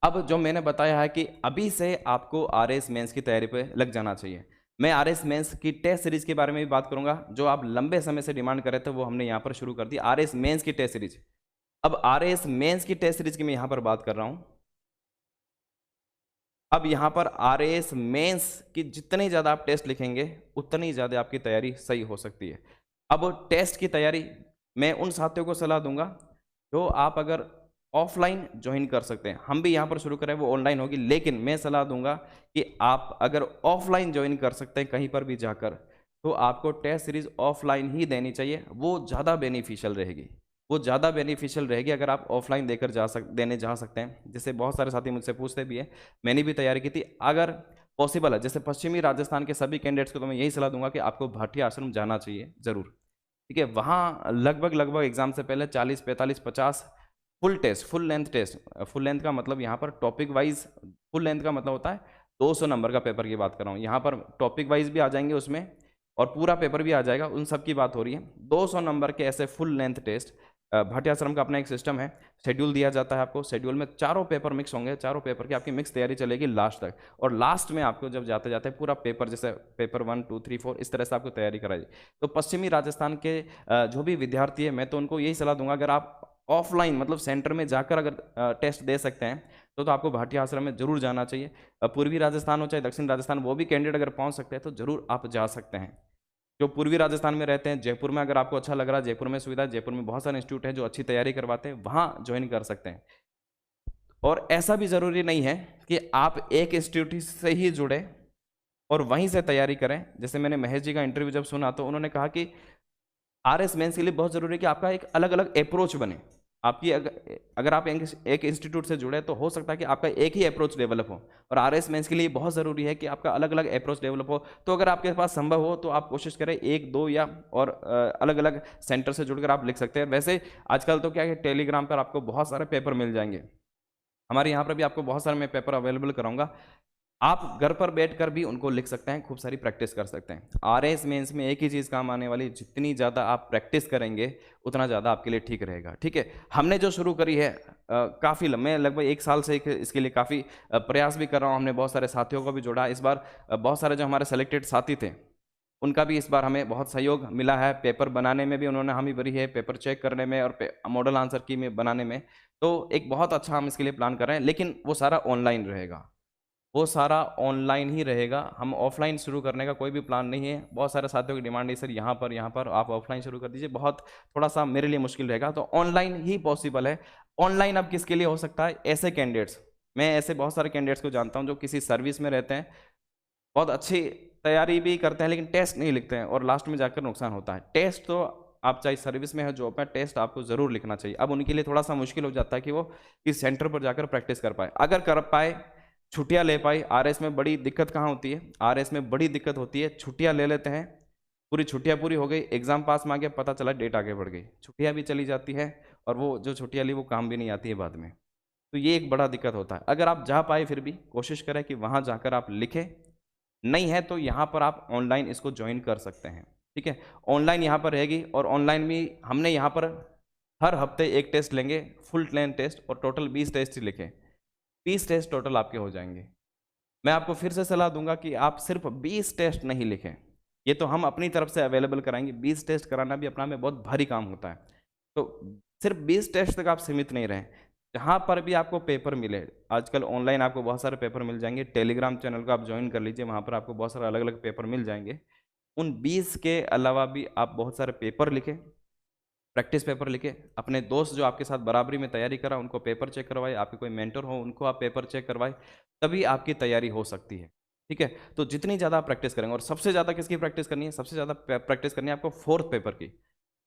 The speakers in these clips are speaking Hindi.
अब जो मैंने बताया है कि अभी से आपको आरएएस मेंस की तैयारी पे लग जाना चाहिए। मैं आरएएस मेंस की टेस्ट सीरीज के बारे में भी बात करूंगा, जो आप लंबे समय से डिमांड कर रहे थे, वो हमने यहाँ पर शुरू कर दी, आरएएस मेंस की टेस्ट सीरीज। अब आरएएस मेंस की टेस्ट सीरीज की मैं यहाँ पर बात कर रहा हूँ। अब यहाँ पर आरएएस मेंस की जितनी ज़्यादा आप टेस्ट लिखेंगे, उतनी ज़्यादा आपकी तैयारी सही हो सकती है। अब टेस्ट की तैयारी मैं उन साथियों को सलाह दूंगा जो आप अगर ऑफलाइन ज्वाइन कर सकते हैं। हम भी यहाँ पर शुरू करें, वो ऑनलाइन होगी, लेकिन मैं सलाह दूंगा कि आप अगर ऑफलाइन ज्वाइन कर सकते हैं कहीं पर भी जाकर, तो आपको टेस्ट सीरीज ऑफलाइन ही देनी चाहिए। वो ज़्यादा बेनिफिशियल रहेगी, वो ज़्यादा बेनिफिशियल रहेगी अगर आप ऑफलाइन देकर देने जा सकते हैं। जैसे बहुत सारे साथी मुझसे पूछते भी हैं, मैंने भी तैयारी की थी। अगर पॉसिबल है, जैसे पश्चिमी राजस्थान के सभी कैंडिडेट्स को, तो मैं यही सलाह दूंगा कि आपको भाटिया आश्रम जाना चाहिए ज़रूर। ठीक है, वहाँ लगभग लगभग एग्जाम से पहले 40, 45, 50 full test, full length test. Full length का मतलब यहाँ पर टॉपिक वाइज, फुल लेंथ का मतलब होता है 200 नंबर का पेपर की बात कर रहा हूँ। यहाँ पर टॉपिक वाइज भी आ जाएंगे उसमें, और पूरा पेपर भी आ जाएगा, उन सब की बात हो रही है। 200 नंबर के ऐसे फुल लेंथ टेस्ट। भाटिया आश्रम का अपना एक सिस्टम है, शेड्यूल दिया जाता है आपको। शेड्यूल में चारों पेपर मिक्स होंगे, चारों पेपर की आपकी मिक्स तैयारी चलेगी लास्ट तक, और लास्ट में आपको जब जाते जाते पूरा पेपर, जैसे पेपर 1, 2, 3, 4, इस तरह से आपको तैयारी कराई। तो पश्चिमी राजस्थान के जो भी विद्यार्थी है, मैं तो उनको यही सलाह दूंगा, अगर आप ऑफलाइन मतलब सेंटर में जाकर अगर टेस्ट दे सकते हैं, तो आपको भाटिया आश्रम में जरूर जाना चाहिए। पूर्वी राजस्थान हो चाहे दक्षिण राजस्थान, वो भी कैंडिडेट अगर पहुंच सकते हैं तो जरूर आप जा सकते हैं। जो पूर्वी राजस्थान में रहते हैं, जयपुर में अगर आपको अच्छा लग रहा है, जयपुर में सुविधा, जयपुर में बहुत सारे इंस्टीट्यूट हैं जो अच्छी तैयारी करवाते हैं, वहां ज्वाइन कर सकते हैं। और ऐसा भी जरूरी नहीं है कि आप एक इंस्टीट्यूट से ही जुड़े और वहीं से तैयारी करें। जैसे मैंने महेश जी का इंटरव्यू जब सुना, तो उन्होंने कहा कि आरएस मेंस के लिए बहुत जरूरी है कि आपका एक अलग अलग अप्रोच बने। आपकी अगर आप एक इंस्टीट्यूट से जुड़े, तो हो सकता है कि आपका एक ही अप्रोच डेवलप हो, और आरएस मेंस के लिए बहुत ज़रूरी है कि आपका अलग अलग अप्रोच डेवलप हो। तो अगर आपके पास संभव हो, तो आप कोशिश करें एक दो या और अलग अलग सेंटर से जुड़कर आप लिख सकते हैं। वैसे आजकल तो क्या है, टेलीग्राम पर आपको बहुत सारे पेपर मिल जाएंगे। हमारे यहाँ पर भी आपको बहुत सारे मैं पेपर अवेलेबल कराऊंगा, आप घर पर बैठकर भी उनको लिख सकते हैं, खूब सारी प्रैक्टिस कर सकते हैं। आरएएस मेंस में एक ही चीज़ काम आने वाली, जितनी ज़्यादा आप प्रैक्टिस करेंगे, उतना ज़्यादा आपके लिए ठीक रहेगा। ठीक है, हमने जो शुरू करी है, काफ़ी मैं लगभग 1 साल से इसके लिए काफ़ी प्रयास भी कर रहा हूँ। हमने बहुत सारे साथियों को भी जोड़ा इस बार। बहुत सारे जो हमारे सेलेक्टेड साथी थे, उनका भी इस बार हमें बहुत सहयोग मिला है। पेपर बनाने में भी उन्होंने हामी भरी है, पेपर चेक करने में और मॉडल आंसर की में बनाने में। तो एक बहुत अच्छा हम इसके लिए प्लान कर रहे हैं, लेकिन वो सारा ऑनलाइन रहेगा, वो सारा ऑनलाइन ही रहेगा। हम ऑफलाइन शुरू करने का कोई भी प्लान नहीं है। बहुत सारे साथियों की डिमांड है, सर यहाँ पर आप ऑफलाइन शुरू कर दीजिए, बहुत थोड़ा सा मेरे लिए मुश्किल रहेगा, तो ऑनलाइन ही पॉसिबल है। ऑनलाइन अब किसके लिए हो सकता है? ऐसे कैंडिडेट्स, मैं ऐसे बहुत सारे कैंडिडेट्स को जानता हूँ जो किसी सर्विस में रहते हैं, बहुत अच्छी तैयारी भी करते हैं, लेकिन टेस्ट नहीं लिखते हैं, और लास्ट में जाकर नुकसान होता है। टेस्ट तो आप चाहे सर्विस में है, जॉब में, टेस्ट आपको जरूर लिखना चाहिए। अब उनके लिए थोड़ा सा मुश्किल हो जाता है कि वो इस सेंटर पर जाकर प्रैक्टिस कर पाए। अगर कर पाए, छुट्टियां ले पाई। आरएस में बड़ी दिक्कत कहाँ होती है? आरएस में बड़ी दिक्कत होती है, छुट्टियां ले लेते हैं, पूरी छुट्टियां पूरी हो गई, एग्जाम पास में आ गया, पता चला डेट आगे बढ़ गई, छुट्टियां भी चली जाती है, और वो जो छुट्टियां ली वो काम भी नहीं आती है बाद में। तो ये एक बड़ा दिक्कत होता है। अगर आप जा पाए, फिर भी कोशिश करें कि वहां जाकर आप लिखें। नहीं है तो यहाँ पर आप ऑनलाइन इसको ज्वाइन कर सकते हैं। ठीक है, ऑनलाइन यहाँ पर रहेगी, और ऑनलाइन भी हमने यहाँ पर हर हफ्ते एक टेस्ट लेंगे, फुल लेंथ टेस्ट, और टोटल 20 टेस्ट ही लिखें। 20 टेस्ट टोटल आपके हो जाएंगे। मैं आपको फिर से सलाह दूंगा कि आप सिर्फ 20 टेस्ट नहीं लिखें, ये तो हम अपनी तरफ से अवेलेबल कराएंगे। 20 टेस्ट कराना भी अपना में बहुत भारी काम होता है, तो सिर्फ 20 टेस्ट तक आप सीमित नहीं रहें। जहाँ पर भी आपको पेपर मिले, आजकल ऑनलाइन आपको बहुत सारे पेपर मिल जाएंगे, टेलीग्राम चैनल को आप ज्वाइन कर लीजिए, वहाँ पर आपको बहुत सारे अलग अलग पेपर मिल जाएंगे। उन 20 के अलावा भी आप बहुत सारे पेपर लिखें, प्रैक्टिस पेपर लिखे। अपने दोस्त जो आपके साथ बराबरी में तैयारी करा, उनको पेपर चेक करवाए, आपके कोई मेंटर हो उनको आप पेपर चेक करवाए, तभी आपकी तैयारी हो सकती है। ठीक है, तो जितनी ज़्यादा आप प्रैक्टिस करेंगे, और सबसे ज़्यादा किसकी प्रैक्टिस करनी है? सबसे ज़्यादा प्रैक्टिस करनी है आपको फोर्थ पेपर की।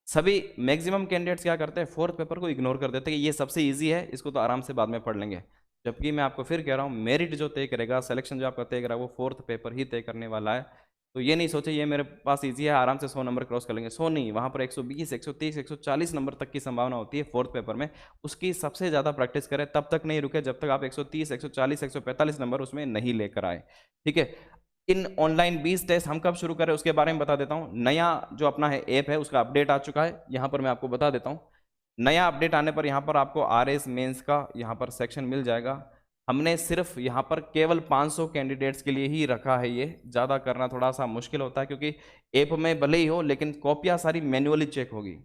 सभी मैक्सिमम कैंडिडेट्स क्या करते हैं? फोर्थ पेपर को इग्नोर कर देते हैं कि ये सबसे ईजी है, इसको तो आराम से बाद में पढ़ लेंगे। जबकि मैं आपको फिर कह रहा हूँ, मेरिट जो तय करेगा, सिलेक्शन जो आपका तय करेगा, वो फोर्थ पेपर ही तय करने वाला है। तो ये नहीं सोचे ये मेरे पास इजी है, आराम से 100 नंबर क्रॉस कर लेंगे। 100 नहीं, वहाँ पर 120, 130, 140 नंबर तक की संभावना होती है फोर्थ पेपर में। उसकी सबसे ज़्यादा प्रैक्टिस करें, तब तक नहीं रुके जब तक आप 130, 140, 145 नंबर उसमें नहीं लेकर आए। ठीक है, इन ऑनलाइन 20 टेस्ट हम कब शुरू करें उसके बारे में बता देता हूँ। नया जो अपना है ऐप है, उसका अपडेट आ चुका है, यहाँ पर मैं आपको बता देता हूँ। नया अपडेट आने पर यहाँ पर आपको आरएस मेंस का यहाँ पर सेक्शन मिल जाएगा। हमने सिर्फ यहाँ पर केवल 500 कैंडिडेट्स के लिए ही रखा है। ये ज़्यादा करना थोड़ा सा मुश्किल होता है, क्योंकि ऐप में भले ही हो लेकिन कॉपियाँ सारी मैन्युअली चेक होगी।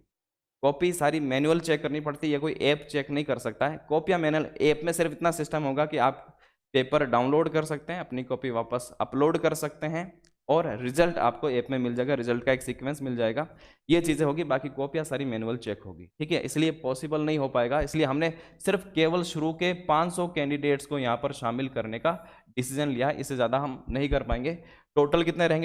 कॉपी सारी मैनुअल चेक करनी पड़ती है, कोई ऐप चेक नहीं कर सकता है। कॉपियाँ मैनुअल, ऐप में सिर्फ इतना सिस्टम होगा कि आप पेपर डाउनलोड कर सकते हैं, अपनी कॉपी वापस अपलोड कर सकते हैं और रिजल्ट आपको ऐप में मिल जाएगा, रिजल्ट का एक सीक्वेंस मिल जाएगा। ये चीज़ें होगी, बाकी कॉपियाँ सारी मैनुअल चेक होगी, ठीक है। इसलिए पॉसिबल नहीं हो पाएगा, इसलिए हमने सिर्फ केवल शुरू के 500 कैंडिडेट्स को यहाँ पर शामिल करने का डिसीजन लिया है। इससे ज़्यादा हम नहीं कर पाएंगे। टोटल कितने रहेंगे?